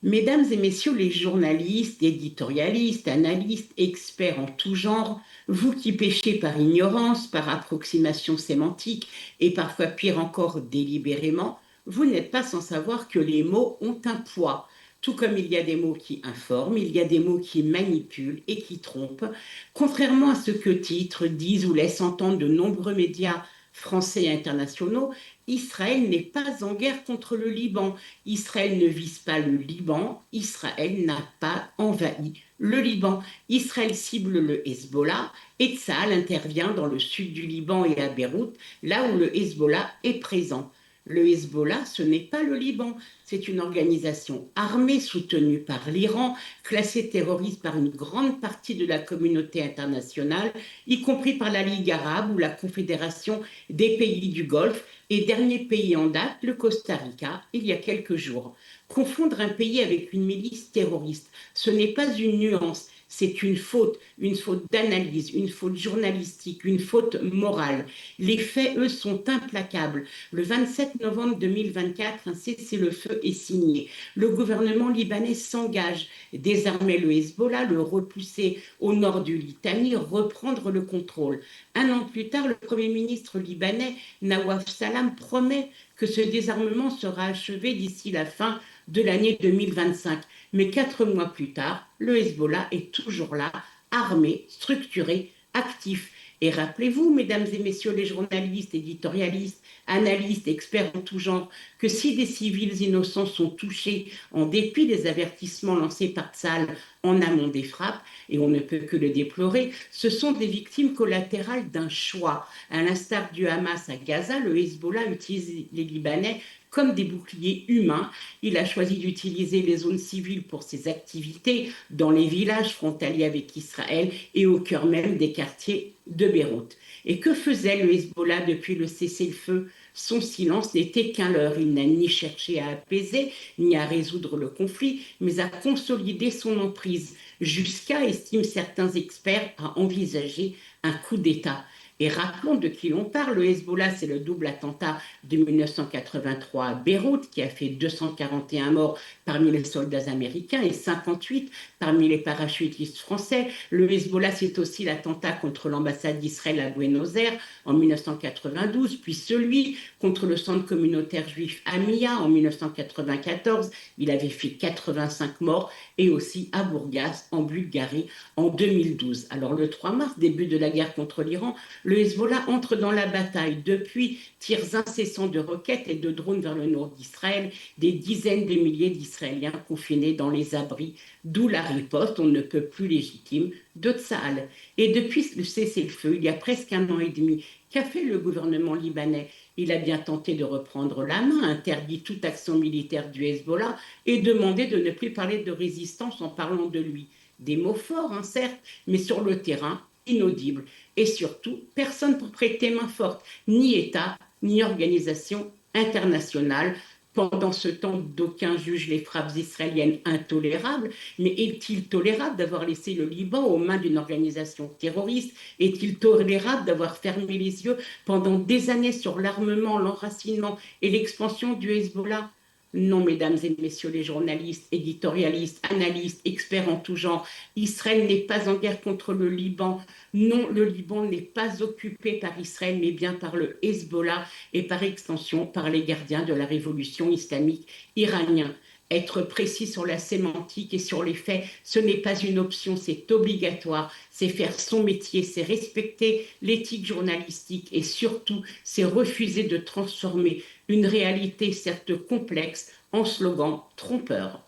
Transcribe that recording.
Mesdames et messieurs les journalistes, éditorialistes, analystes, experts en tout genre, vous qui péchez par ignorance, par approximation sémantique et parfois pire encore délibérément, vous n'êtes pas sans savoir que les mots ont un poids. Tout comme il y a des mots qui informent, il y a des mots qui manipulent et qui trompent. Contrairement à ce que titrent, disent ou laissent entendre de nombreux médias français et internationaux, Israël n'est pas en guerre contre le Liban. Israël ne vise pas le Liban, Israël n'a pas envahi le Liban. Israël cible le Hezbollah et Tsahal intervient dans le sud du Liban et à Beyrouth, là où le Hezbollah est présent. Le Hezbollah, ce n'est pas le Liban, c'est une organisation armée soutenue par l'Iran, classée terroriste par une grande partie de la communauté internationale, y compris par la Ligue arabe ou la Confédération des pays du Golfe, et dernier pays en date, le Costa Rica, il y a quelques jours. Confondre un pays avec une milice terroriste, ce n'est pas une nuance, c'est une faute d'analyse, une faute journalistique, une faute morale. Les faits, eux, sont implacables. Le 27 novembre 2024, un cessez-le-feu est signé. Le gouvernement libanais s'engage, désarmer le Hezbollah, le repousser au nord du Litanie, reprendre le contrôle. Un an plus tard, le Premier ministre libanais, Nawaf Salam, promet que ce désarmement sera achevé d'ici la fin de l'année 2025. Mais 4 mois plus tard, le Hezbollah est toujours là, armé, structuré, actif. Et rappelez-vous, mesdames et messieurs les journalistes, éditorialistes, analystes, experts en tout genre, que si des civils innocents sont touchés en dépit des avertissements lancés par Tsahal en amont des frappes, et on ne peut que le déplorer, ce sont des victimes collatérales d'un choix. À l'instar du Hamas à Gaza, le Hezbollah utilise les Libanais comme des boucliers humains. Il a choisi d'utiliser les zones civiles pour ses activités dans les villages frontaliers avec Israël et au cœur même des quartiers de Beyrouth. Et que faisait le Hezbollah depuis le cessez-le-feu? Son silence n'était qu'un leurre. Il n'a ni cherché à apaiser, ni à résoudre le conflit, mais à consolider son emprise, jusqu'à, estiment certains experts, à envisager un coup d'État. Et rappelons de qui l'on parle. Le Hezbollah, c'est le double attentat de 1983 à Beyrouth qui a fait 241 morts parmi les soldats américains et 58 parmi les parachutistes français. Le Hezbollah, c'est aussi l'attentat contre l'ambassade d'Israël à Buenos Aires en 1992, puis celui contre le centre communautaire juif Amia en 1994. Il avait fait 85 morts, et aussi à Bourgas en Bulgarie en 2012. Alors le 3 mars, début de la guerre contre l'Iran, le Hezbollah entre dans la bataille. Depuis, tirs incessants de roquettes et de drones vers le nord d'Israël, des dizaines de milliers d'Israéliens confinés dans les abris, d'où la riposte, on ne peut plus légitime, de Tsahal. Et depuis le cessez-le-feu, il y a presque un an et demi, qu'a fait le gouvernement libanais? Il a bien tenté de reprendre la main, interdit toute action militaire du Hezbollah et demandé de ne plus parler de résistance en parlant de lui. Des mots forts, hein, certes, mais sur le terrain, inaudibles. Et surtout, personne pour prêter main forte, ni État, ni organisation internationale. Pendant ce temps, d'aucuns jugent les frappes israéliennes intolérables, mais est-il tolérable d'avoir laissé le Liban aux mains d'une organisation terroriste? Est-il tolérable d'avoir fermé les yeux pendant des années sur l'armement, l'enracinement et l'expansion du Hezbollah? Non, mesdames et messieurs les journalistes, éditorialistes, analystes, experts en tout genre, Israël n'est pas en guerre contre le Liban. Non, le Liban n'est pas occupé par Israël, mais bien par le Hezbollah et par extension par les gardiens de la révolution islamique iranien. Être précis sur la sémantique et sur les faits, ce n'est pas une option, c'est obligatoire. C'est faire son métier, c'est respecter l'éthique journalistique et surtout, c'est refuser de transformer une réalité certes complexe en slogan trompeur.